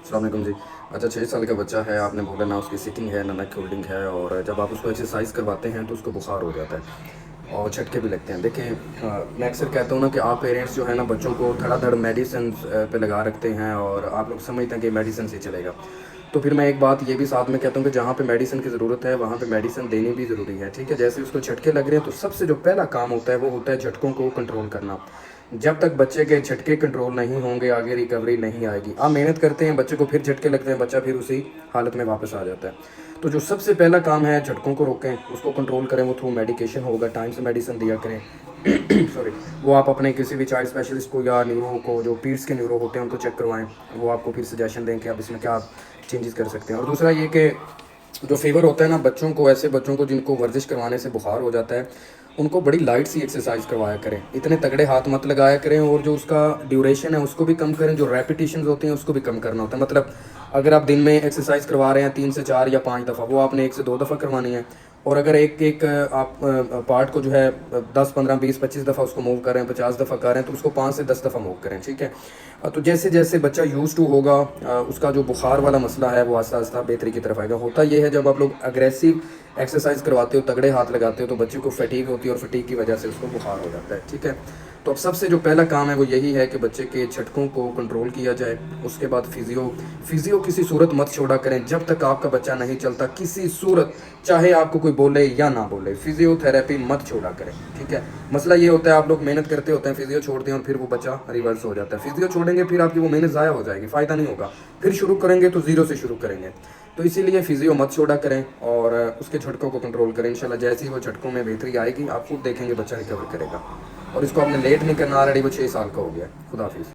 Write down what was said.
अस्सलाम वालेकुम जी। अच्छा 6 साल का बच्चा है, आपने बोला ना उसकी सिटिंग है, ना नेक होल्डिंग है और जब आप उसको एक्सरसाइज़ करवाते हैं तो उसको बुखार हो जाता है और झटके भी लगते हैं। देखें मैं अक्सर कहता हूँ ना कि आप पेरेंट्स जो है ना बच्चों को धड़ाधड़ मेडिसिन्स पे लगा रखते हैं और आप लोग समझते हैं कि मेडिसिन से चलेगा। तो फिर मैं एक बात ये भी साथ में कहता हूँ कि जहाँ पे मेडिसिन की ज़रूरत है, वहाँ पे मेडिसिन देनी भी ज़रूरी है, ठीक है? जैसे उसको झटके लग रहे हैं तो सबसे जो पहला काम होता है वो होता है झटकों को कंट्रोल करना। जब तक बच्चे के झटके कंट्रोल नहीं होंगे, आगे रिकवरी नहीं आएगी। आप मेहनत करते हैं, बच्चे को फिर झटके लगते हैं, बच्चा फिर उसी हालत में वापस आ जाता है। तो जो सबसे पहला काम है झटकों को रोकें, उसको कंट्रोल करें, वो थ्रू मेडिकेशन होगा, टाइम से मेडिसिन दिया करें। सॉरी, वो आप अपने किसी भी चाइल्ड स्पेशलिस्ट को या न्यूरो को, जो पीड्स के न्यूरो होते हैं उनको चेक करवाएँ। वो आपको फिर सजेशन दें कि आप इसमें क्या चेंजेस कर सकते हैं। और दूसरा ये कि जो फ़ीवर होता है ना बच्चों को, ऐसे बच्चों को जिनको वर्जिश करवाने से बुखार हो जाता है, उनको बड़ी लाइट सी एक्सरसाइज करवाया करें, इतने तगड़े हाथ मत लगाया करें और जो उसका ड्यूरेशन है उसको भी कम करें, जो रेपिटेशंस होती हैं उसको भी कम करना होता है। मतलब अगर आप दिन में एक्सरसाइज करवा रहे हैं 3 से 4 या 5 दफ़ा, वो आपने 1 से 2 दफ़ा करवानी है। और अगर एक आप पार्ट को जो है 10 15 20 25 दफ़ा उसको मूव कर रहे हैं, 50 दफ़ा कर रहे हैं, तो उसको 5 से 10 दफ़ा मूव करें, ठीक है? तो जैसे जैसे बच्चा यूज टू होगा उसका जो बुखार वाला मसला है वो आस्ता आस्ता बेहतरी की तरफ आएगा। होता ये है जब आप लोग अग्रेसिव एक्सरसाइज करवाते हो, तगड़े हाथ लगाते हो, तो बच्चे को फटीग होती है और फटीग की वजह से उसको बुखार हो जाता है, ठीक है? तो अब सबसे जो पहला काम है वो यही है कि बच्चे के झटकों को कंट्रोल किया जाए। उसके बाद फिजियो किसी सूरत मत छोड़ा करें जब तक आपका बच्चा नहीं चलता, किसी सूरत, चाहे आपको कोई बोले या ना बोले, फिजियोथेरेपी मत छोड़ा करें, ठीक है? मसला ये होता है आप लोग मेहनत करते होते हैं, फिजियो छोड़ते हैं और फिर वो बच्चा रिवर्स हो जाता है। फिजियो छोड़ेंगे फिर आपकी वो मेहनत ज़ाया हो जाएगी, फ़ायदा नहीं होगा। फिर शुरू करेंगे तो ज़ीरो से शुरू करेंगे। तो इसीलिए फिजियो मत छोड़ा करें और उसके झटकों को कंट्रोल करें। इंशाल्लाह जैसे ही वो झटकों में बेहतरी आएगी, आप खुद देखेंगे बच्चा रिकवर करेगा। और इसको आपने लेट नहीं करना, ऑलरेडी वो 6 साल का हो गया है। खुदा हाफिज़।